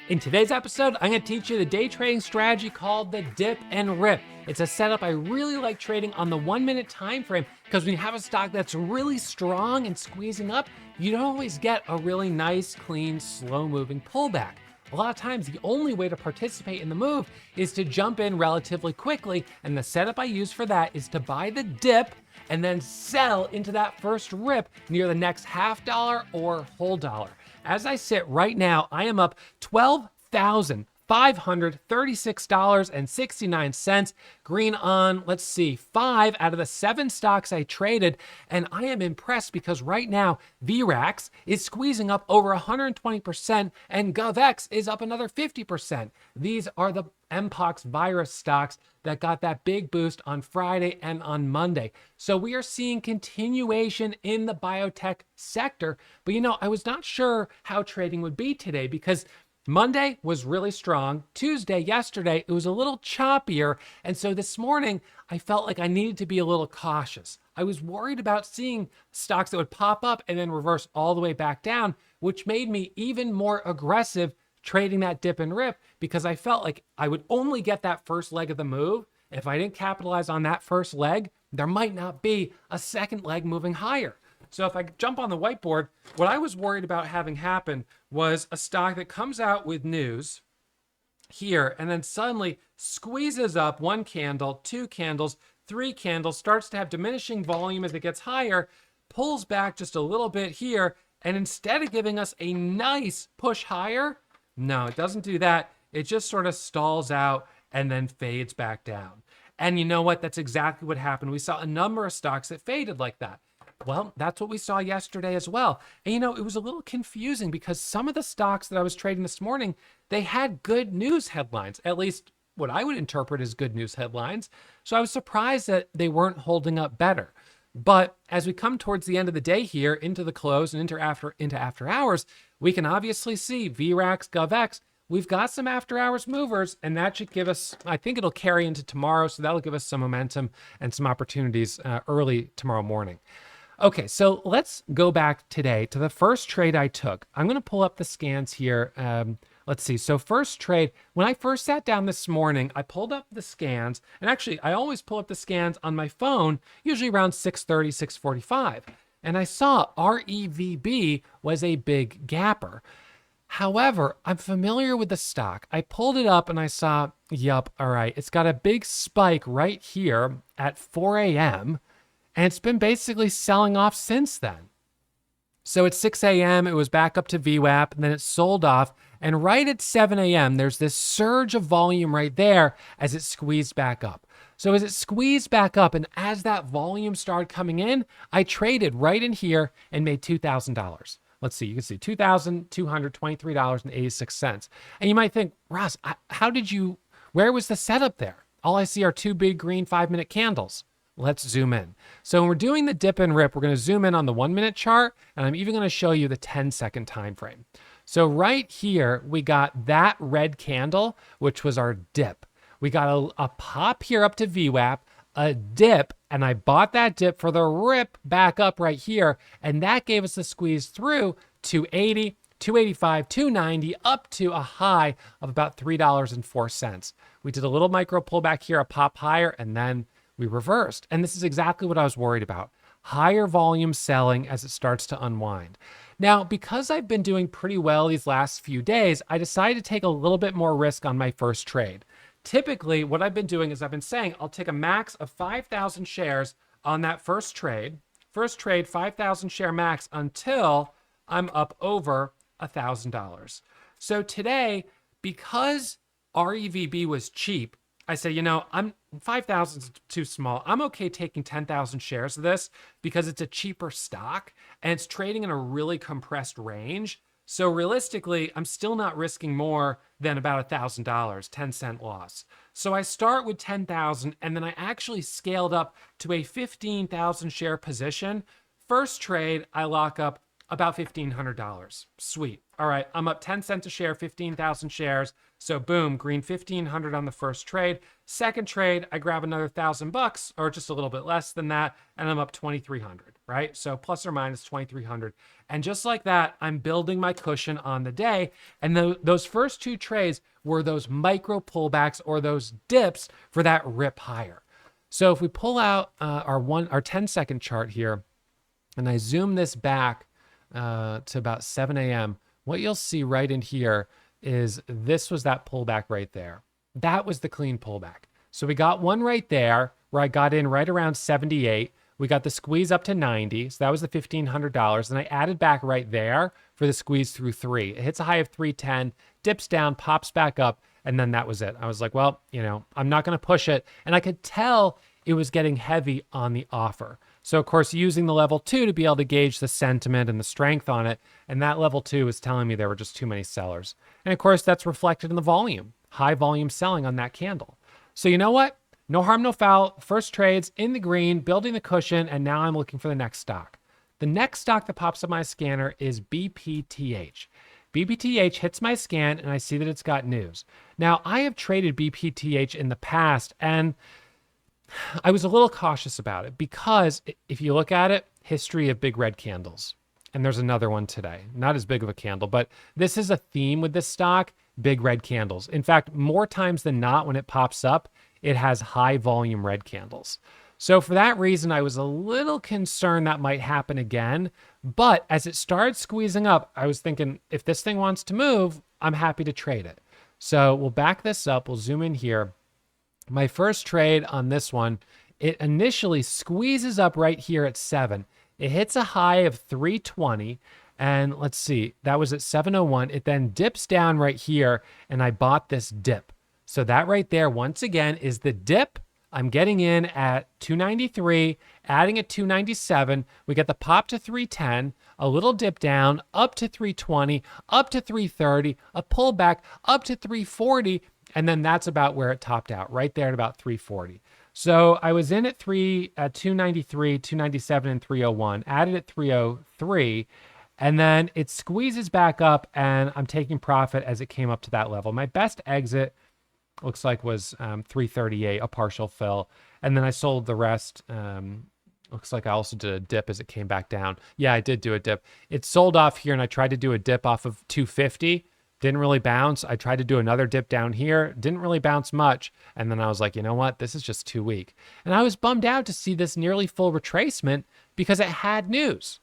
In today's episode, I'm going to teach you the day trading strategy called the dip and rip. It's a setup I really like trading on the 1 minute time frame because when you have a stock that's really strong and squeezing up, you don't always get a really nice, clean, slow moving pullback. A lot of times, the only way to participate in the move is to jump in relatively quickly, and the setup I use for that is to buy the dip and then sell into that first rip near the next $0.50 or whole dollar. As I sit right now, I am up $12,536.69, green on, let's see, 5 out of the 7 stocks I traded. And I am impressed because right now, VRAX is squeezing up over 120% and GovX is up another 50%. These are the Mpox virus stocks that got that big boost on Friday and on Monday. So we are seeing continuation in the biotech sector. But I was not sure how trading would be today because Monday was really strong. Tuesday, yesterday, it was a little choppier. And so this morning, I felt like I needed to be a little cautious. I was worried about seeing stocks that would pop up and then reverse all the way back down, which made me even more aggressive trading that dip and rip because I felt like I would only get that first leg of the move. If I didn't capitalize on that first leg, there might not be a second leg moving higher. So if I jump on the whiteboard, what I was worried about having happen was a stock that comes out with news here and then suddenly squeezes up 1 candle, 2 candles, 3 candles, starts to have diminishing volume as it gets higher, pulls back just a little bit here, and instead of giving us a nice push higher, no, it doesn't do that. It just sort of stalls out and then fades back down. And you know what? That's exactly what happened. We saw a number of stocks that faded like that. Well, that's what we saw yesterday as well. And it was a little confusing because some of the stocks that I was trading this morning, they had good news headlines, at least what I would interpret as good news headlines. So I was surprised that they weren't holding up better. But as we come towards the end of the day here, into the close and into after hours, we can obviously see VRAX, GovX. We've got some after hours movers, and that should give us, I think it'll carry into tomorrow. So that'll give us some momentum and some opportunities early tomorrow morning. Okay, so let's go back today to the first trade I took. I'm going to pull up the scans here. Let's see. So first trade, when I first sat down this morning, I pulled up the scans. And actually, I always pull up the scans on my phone, usually around 6:30, 6:45. And I saw REVB was a big gapper. However, I'm familiar with the stock. I pulled it up and I saw, yup, all right, it's got a big spike right here at 4 a.m., and it's been basically selling off since then. So at 6 a.m., it was back up to VWAP, and then it sold off. And right at 7 a.m., there's this surge of volume right there as it squeezed back up. So as it squeezed back up, and as that volume started coming in, I traded right in here and made $2,000. Let's see, you can see $2,223.86. And you might think, Ross, where was the setup there? All I see are 2 big green 5-minute candles. Let's zoom in. So when we're doing the dip and rip, we're going to zoom in on the 1 minute chart, and I'm even going to show you the 10-second time frame. So right here, we got that red candle, which was our dip. We got a pop here up to VWAP, a dip, and I bought that dip for the rip back up right here, and that gave us a squeeze through 280, 285, 290, up to a high of about $3.04. We did a little micro pullback here, a pop higher, and then we reversed. And this is exactly what I was worried about. Higher volume selling as it starts to unwind. Now, because I've been doing pretty well these last few days, I decided to take a little bit more risk on my first trade. Typically, what I've been doing is I've been saying I'll take a max of 5,000 shares on that first trade. First trade, 5,000 share max until I'm up over $1,000. So today, because REVB was cheap, I said, 5,000 is too small. I'm okay taking 10,000 shares of this because it's a cheaper stock and it's trading in a really compressed range. So realistically, I'm still not risking more than about $1,000, 10-cent loss. So I start with 10,000 and then I actually scaled up to a 15,000 share position. First trade, I lock up about $1,500. Sweet. All right, I'm up 10 cents a share, 15,000 shares. So boom, green 1,500 on the first trade. Second trade, I grab another $1,000 or just a little bit less than that, and I'm up 2,300, right? So plus or minus 2,300. And just like that, I'm building my cushion on the day. And those first two trades were those micro pullbacks or those dips for that rip higher. So if we pull out our 10-second chart here, and I zoom this back to about 7 a.m., what you'll see right in here is this was that pullback right there. That was the clean pullback. So we got one right there where I got in right around 78. We got the squeeze up to 90. So that was the $1,500. And I added back right there for the squeeze through 3. It hits a high of 310, dips down, pops back up, and then that was it. I was like, well, I'm not going to push it. And I could tell it was getting heavy on the offer. So, of course, using the level 2 to be able to gauge the sentiment and the strength on it. And that level 2 was telling me there were just too many sellers. And, of course, that's reflected in the volume, high volume selling on that candle. So, you know what? No harm, no foul. First trades in the green, building the cushion, and now I'm looking for the next stock. The next stock that pops up my scanner is BPTH. BPTH hits my scan, and I see that it's got news. Now, I have traded BPTH in the past, and I was a little cautious about it because if you look at it, history of big red candles. And there's another one today, not as big of a candle, but this is a theme with this stock, big red candles. In fact, more times than not, when it pops up, it has high volume red candles. So for that reason, I was a little concerned that might happen again. But as it started squeezing up, I was thinking, if this thing wants to move, I'm happy to trade it. So we'll back this up. We'll zoom in here. My first trade on this one, it initially squeezes up right here at 7. It hits a high of 320. And let's see, that was at 701. It then dips down right here, and I bought this dip. So that right there, once again, is the dip. I'm getting in at 293, adding at 297. We get the pop to 310, a little dip down, up to 320, up to 330, a pullback, up to 340, and then that's about where it topped out, right there at about 340. So I was in at 293, 297, and 301, added at 303, and then it squeezes back up, and I'm taking profit as it came up to that level. My best exit looks like was 338, a partial fill, and then I sold the rest. Looks like I also did a dip as it came back down. Yeah, I did do a dip. It sold off here, and I tried to do a dip off of 250. Didn't really bounce. I tried to do another dip down here. Didn't really bounce much. And then I was like, you know what? This is just too weak. And I was bummed out to see this nearly full retracement because it had news.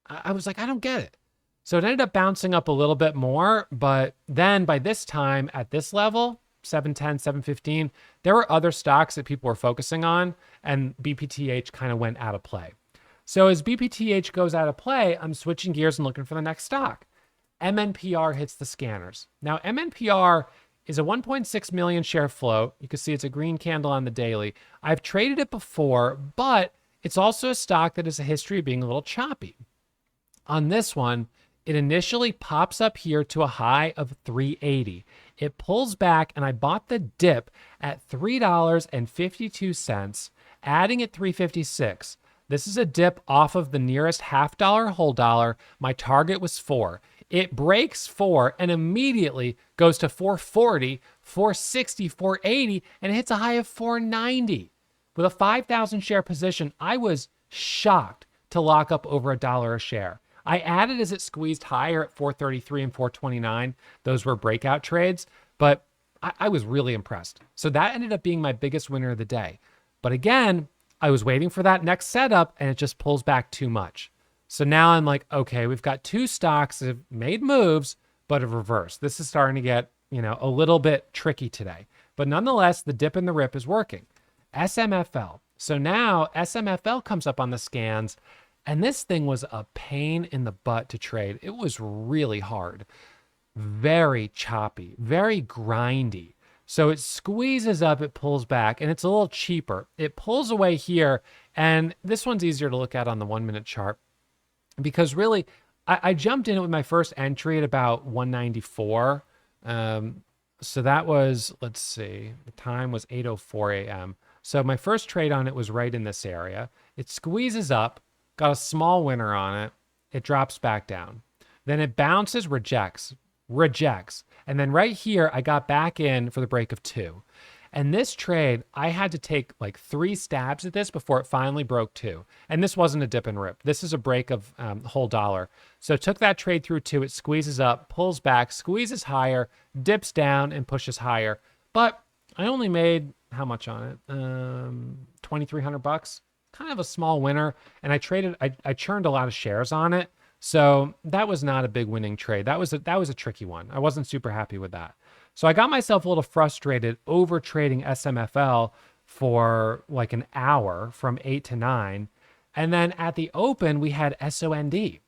I was like, I don't get it. So it ended up bouncing up a little bit more. But then by this time at this level, 710, 715, there were other stocks that people were focusing on. And BPTH kind of went out of play. So as BPTH goes out of play, I'm switching gears and looking for the next stock. MNPR hits the scanners. Now, MNPR is a 1.6 million share float. You can see it's a green candle on the daily. I've traded it before, but it's also a stock that has a history of being a little choppy. On this one, it initially pops up here to a high of 380. It pulls back, and I bought the dip at $3.52, adding at 356. This is a dip off of the nearest half dollar, whole dollar. My target was 4. It breaks 4 and immediately goes to 440, 460, 480, and it hits a high of 490. With a 5,000 share position, I was shocked to lock up over $1 a share. I added as it squeezed higher at 433 and 429. Those were breakout trades, but I was really impressed. So that ended up being my biggest winner of the day. But again, I was waiting for that next setup, and it just pulls back too much. So now I'm like, okay, we've got two stocks that have made moves, but have reversed. This is starting to get, a little bit tricky today. But nonetheless, the dip and the rip is working. SMFL. So now SMFL comes up on the scans, and this thing was a pain in the butt to trade. It was really hard, very choppy, very grindy. So it squeezes up, it pulls back, and it's a little cheaper. It pulls away here, and this one's easier to look at on the 1-minute chart. Because really, I jumped in it with my first entry at about 194. So that was, let's see, the time was 8:04 a.m. So my first trade on it was right in this area. It squeezes up, got a small winner on it. It drops back down. Then it bounces, rejects, and then right here I got back in for the break of 2. And this trade, I had to take like 3 stabs at this before it finally broke 2. And this wasn't a dip and rip. This is a break of whole dollar. So it took that trade through 2. It squeezes up, pulls back, squeezes higher, dips down, and pushes higher. But I only made how much on it? $2,300. Kind of a small winner. And I churned a lot of shares on it. So that was not a big winning trade. That was a tricky one. I wasn't super happy with that. So I got myself a little frustrated over trading SMFL for like an hour from 8 to 9. And then at the open, we had SOND.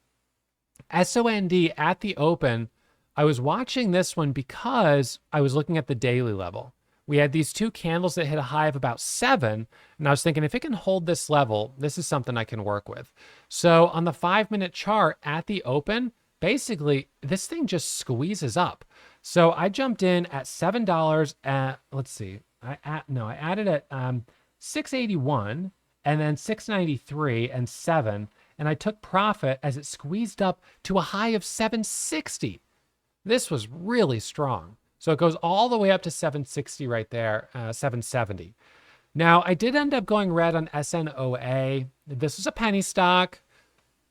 SOND at the open, I was watching this one because I was looking at the daily level. We had these 2 candles that hit a high of about 7. And I was thinking, if it can hold this level, this is something I can work with. So on the 5-minute chart at the open, basically, this thing just squeezes up. So I jumped in at $7 at, let's see, I added at $6.81 and then $6.93 and 7. And I took profit as it squeezed up to a high of $7.60. This was really strong. So it goes all the way up to $7.60 right there, $7.70. Now, I did end up going red on SNOA. This was a penny stock.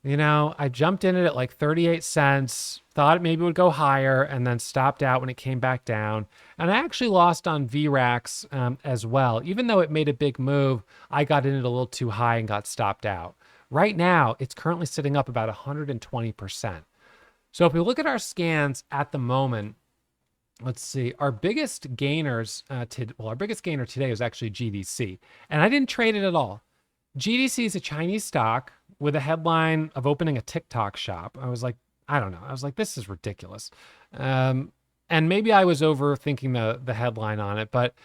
You know, I jumped in it at like 38 cents, thought it maybe would go higher, and then stopped out when it came back down. And I actually lost on VRAX as well. Even though it made a big move, I got in it a little too high and got stopped out. Right now, it's currently sitting up about 120%. So if we look at our scans at the moment, let's see, our biggest gainers, our biggest gainer today was actually GDC. And I didn't trade it at all. GDC is a Chinese stock with a headline of opening a TikTok shop. I was like, I don't know. I was like, this is ridiculous. And maybe I was overthinking the headline on it, but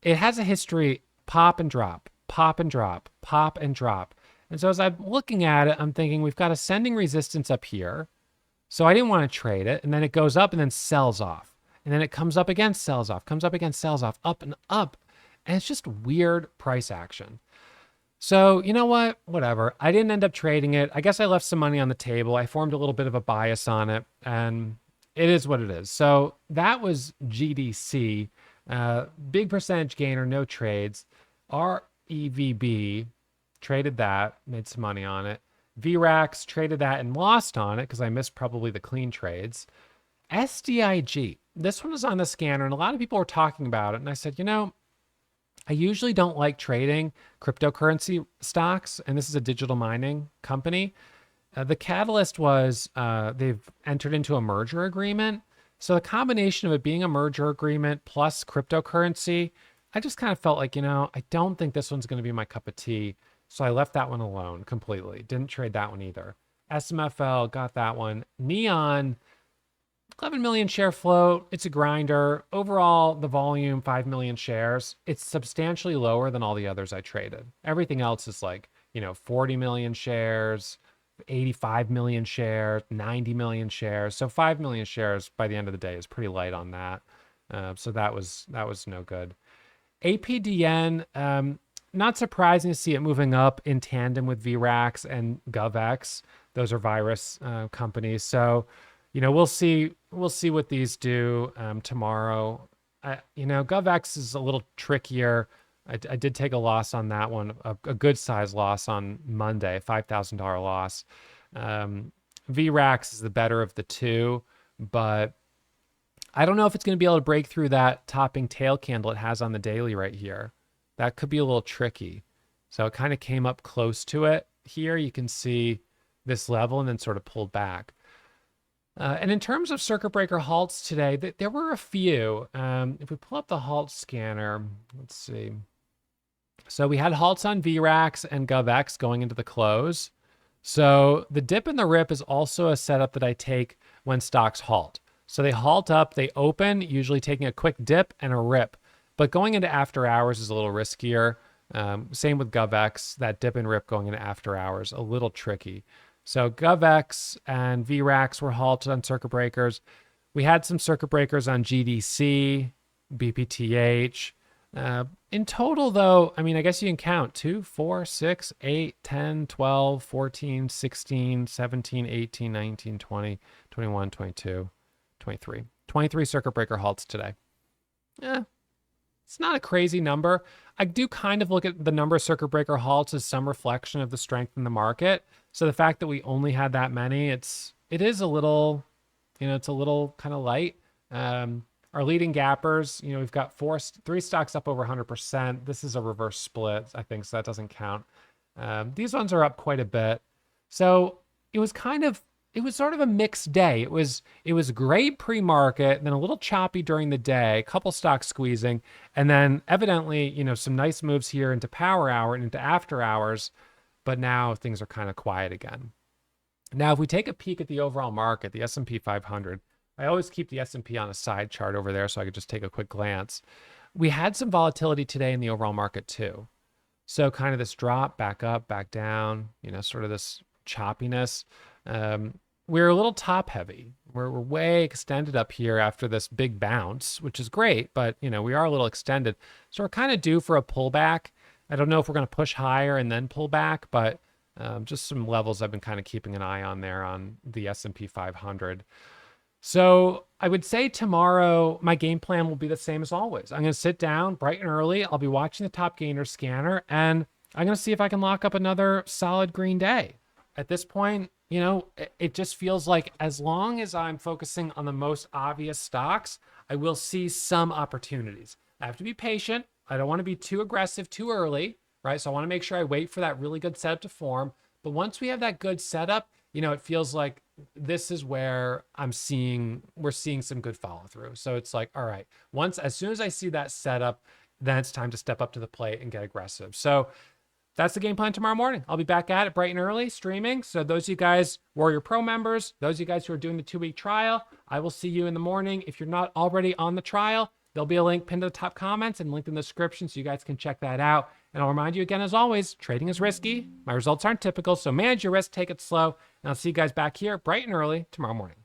it has a history, pop and drop, pop and drop, pop and drop. And so as I'm looking at it, I'm thinking we've got ascending resistance up here. So I didn't want to trade it. And then it goes up and then sells off. And then it comes up again, sells off, comes up again, sells off, up and up. And it's just weird price action. So, you know what? Whatever. I didn't end up trading it. I guess I left some money on the table. I formed a little bit of a bias on it, and it is what it is. So that was GDC. Big percentage gainer, no trades. REVB, traded that, made some money on it. VRAX, traded that and lost on it because I missed probably the clean trades. SDIG, this one was on the scanner, and a lot of people were talking about it. And I said, you know, I usually don't like trading cryptocurrency stocks, and this is a digital mining company. The catalyst was they've entered into a merger agreement. So the combination of it being a merger agreement plus cryptocurrency, I just kind of felt like, you know, I don't think this one's going to be my cup of tea. So I left that one alone completely. Didn't trade that one either. SMFL, got that one. Neon, 11 million share float. It's a grinder. Overall, the volume, 5 million shares. It's substantially lower than all the others I traded. Everything else is like, you know, 40 million shares, 85 million shares, 90 million shares. So 5 million shares by the end of the day is pretty light on that. So that was no good. APDN, not surprising to see it moving up in tandem with VRAX and GovX. Those are virus companies. So, you know, we'll see what these do tomorrow. You know, GovX is a little trickier. I did take a loss on that one, a good size loss on Monday, $5,000 loss. VRAX is the better of the two, but I don't know if it's going to be able to break through that topping tail candle it has on the daily right here. That could be a little tricky. So it kind of came up close to it. Here you can see this level and then sort of pulled back. And in terms of circuit breaker halts today, there were a few. If we pull up the halt scanner, let's see. So we had halts on VRAX and GovX going into the close. So the dip and the rip is also a setup that I take when stocks halt. So they halt up, they open, usually taking a quick dip and a rip. But going into after hours is a little riskier. Same with GovX, that dip and rip going into after hours, a little tricky. So GovX and VRAX were halted on circuit breakers. We had some circuit breakers on GDC, BPTH. In total, though, I mean, I guess you can count 2, 4, 6, 8, 10, 12, 14, 16, 17, 18, 19, 20, 21, 22, 23. 23 circuit breaker halts today. Yeah, it's not a crazy number. I do kind of look at the number of circuit breaker halts as some reflection of the strength in the market. So the fact that we only had that many, it is a little, it's a little kind of light. Our leading gappers, we've got 3 stocks up over 100%. This is a reverse split, I think, so that doesn't count. These ones are up quite a bit. So it was sort of a mixed day. It was great pre-market, then a little choppy during the day, a couple stocks squeezing, and then evidently, some nice moves here into power hour and into after hours, but now things are kind of quiet again. Now, if we take a peek at the overall market, the S&P 500, I always keep the S&P on a side chart over there so I could just take a quick glance. We had some volatility today in the overall market too. So kind of this drop, back up, back down, sort of this choppiness. We're a little top heavy. We're way extended up here after this big bounce, which is great, but we are a little extended. So we're kind of due for a pullback. I don't know if we're going to push higher and then pull back, but just some levels I've been kind of keeping an eye on there on the S&P 500. So I would say tomorrow, my game plan will be the same as always. I'm going to sit down bright and early. I'll be watching the top gainer scanner, and I'm going to see if I can lock up another solid green day. At this point, it just feels like as long as I'm focusing on the most obvious stocks, I will see some opportunities. I have to be patient. I don't want to be too aggressive too early, right? So I want to make sure I wait for that really good setup to form. But once we have that good setup, it feels like this is where we're seeing some good follow through. So it's like, all right, as soon as I see that setup, then it's time to step up to the plate and get aggressive. So that's the game plan tomorrow morning. I'll be back at it bright and early streaming. So those of you guys, Warrior Pro members, those of you guys who are doing the 2-week trial, I will see you in the morning. If you're not already on the trial, there'll be a link pinned to the top comments and linked in the description so you guys can check that out. And I'll remind you again, as always, trading is risky. My results aren't typical, so manage your risk, take it slow. And I'll see you guys back here bright and early tomorrow morning.